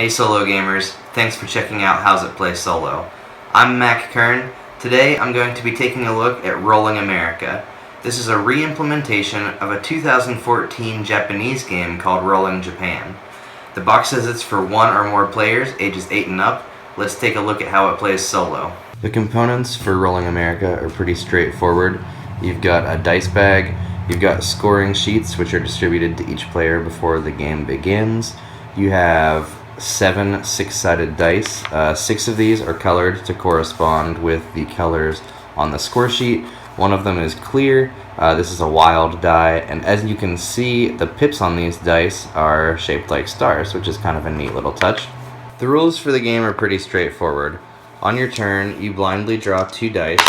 Hey solo gamers, thanks for checking out How's It Play Solo. I'm Mac Kern. Today I'm going to be taking a look at Rolling America. This is a re-implementation of a 2014 Japanese game called Rolling Japan. The box says it's for one or more players, ages 8 and up. Let's take a look at how it plays solo. The components for Rolling America are pretty straightforward. You've got a dice bag, you've got scoring sheets which are distributed to each player before the game begins. You have 7 six-sided dice. 6 of these are colored to correspond with the colors on the score sheet. One of them is clear. This is a wild die, and as you can see, the pips on these dice are shaped like stars, which is kind of a neat little touch. The rules for the game are pretty straightforward. On your turn, you blindly draw 2 dice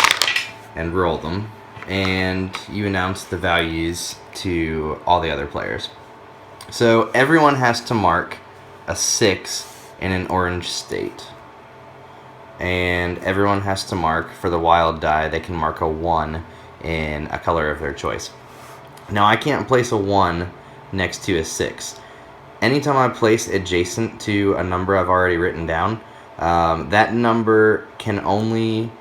and roll them, and you announce the values to all the other players. So everyone has to mark a 6 in an orange state, and everyone has to mark, for the wild die, they can mark a 1 in a color of their choice. Now I can't place a 1 next to a 6. Anytime I place adjacent to a number I've already written down, that number can only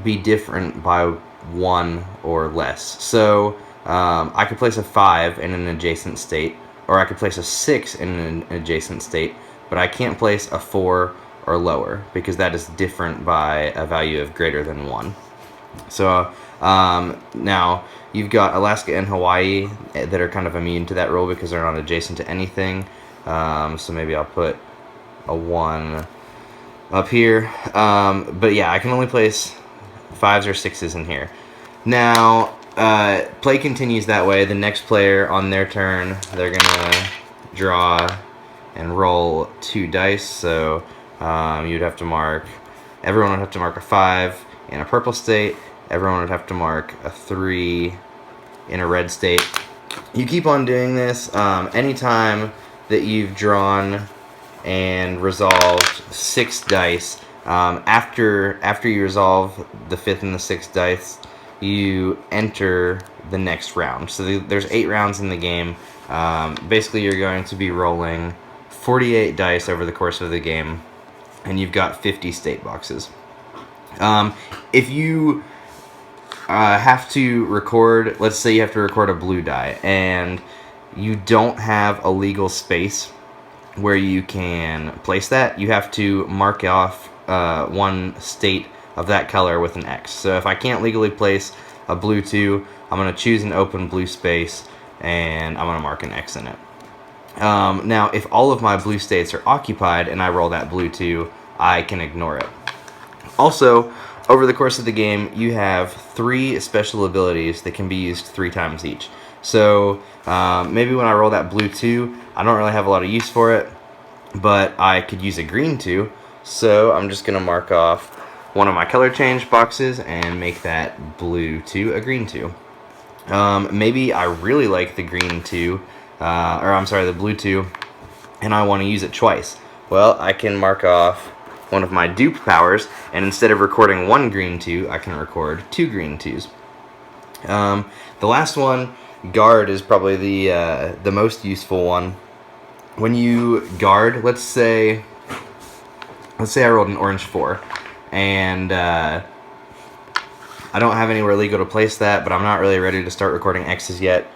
be different by 1 or less. So I could place a 5 in an adjacent state, or I could place a 6 in an adjacent state, but I can't place a 4 or lower, because that is different by a value of greater than 1. So now you've got Alaska and Hawaii that are kind of immune to that rule because they're not adjacent to anything. So maybe I'll put a 1 up here. But yeah, I can only place 5s or 6s in here. Now, play continues that way. The next player on their turn, they're gonna draw and roll 2 dice. So you'd have to mark, everyone would have to mark a 5 in a purple state. Everyone would have to mark a 3 in a red state. You keep on doing this. Anytime that you've drawn and resolved 6 dice, after you resolve the 5th and the 6th dice, you enter the next round. So there's 8 rounds in the game. Basically, you're going to be rolling 48 dice over the course of the game, and you've got 50 state boxes. If you have to record, let's say you have to record a blue die, and you don't have a legal space where you can place that, you have to mark off one state of that color with an X. So if I can't legally place a blue 2, I'm going to choose an open blue space, and I'm going to mark an X in it. Now, if all of my blue states are occupied and I roll that blue 2, I can ignore it. Also, over the course of the game, you have 3 special abilities that can be used 3 times each. So maybe when I roll that blue 2, I don't really have a lot of use for it, but I could use a green 2. So I'm just going to mark off one of my color change boxes and make that blue 2 a green 2. Maybe I really like the green 2, the blue 2, and I want to use it twice. Well, I can mark off one of my dupe powers, and instead of recording 1 green 2, I can record 2 green 2s. The last one, guard, is probably the most useful one. When you guard, let's say I rolled an orange 4, and I don't have anywhere legal to place that, but I'm not really ready to start recording X's yet.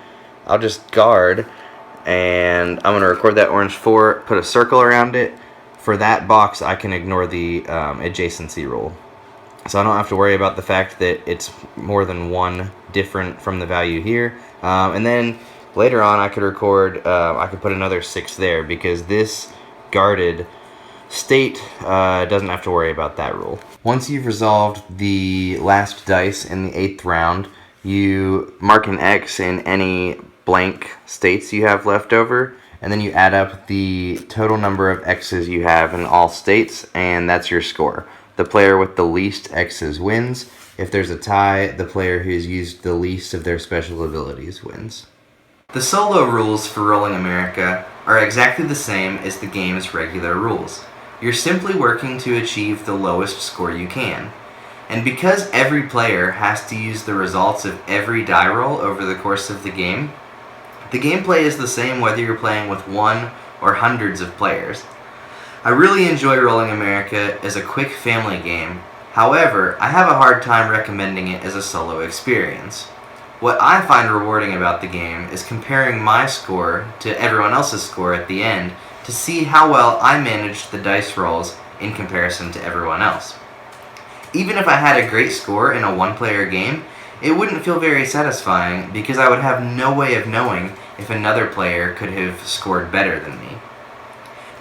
I'll just guard, and I'm going to record that orange 4, put a circle around it. For that box, I can ignore the adjacency rule. So I don't have to worry about the fact that it's more than 1 different from the value here. And then later on, I could record, I could put another 6 there, because this guarded state doesn't have to worry about that rule. Once you've resolved the last dice in the 8th round, you mark an X in any blank states you have left over, and then you add up the total number of X's you have in all states, and that's your score. The player with the least X's wins. If there's a tie, the player who's used the least of their special abilities wins. The solo rules for Rolling America are exactly the same as the game's regular rules. You're simply working to achieve the lowest score you can. And because every player has to use the results of every die roll over the course of the gameplay is the same whether you're playing with 1 or hundreds of players. I really enjoy Rolling America as a quick family game. However, I have a hard time recommending it as a solo experience. What I find rewarding about the game is comparing my score to everyone else's score at the end to see how well I managed the dice rolls in comparison to everyone else. Even if I had a great score in a one-player game, it wouldn't feel very satisfying because I would have no way of knowing if another player could have scored better than me.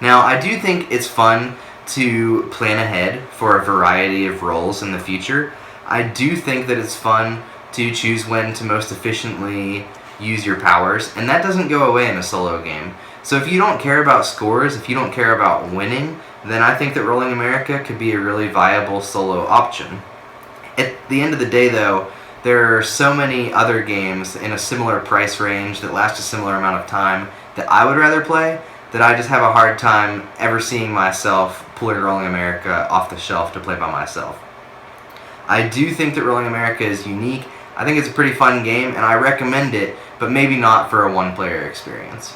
Now, I do think it's fun to plan ahead for a variety of roles in the future. I do think that it's fun to choose when to most efficiently use your powers, and that doesn't go away in a solo game. So if you don't care about scores, if you don't care about winning, then I think that Rolling America could be a really viable solo option. At the end of the day, though, there are so many other games in a similar price range that last a similar amount of time that I would rather play, that I just have a hard time ever seeing myself pulling Rolling America off the shelf to play by myself. I do think that Rolling America is unique. I think it's a pretty fun game, and I recommend it, but maybe not for a one-player experience.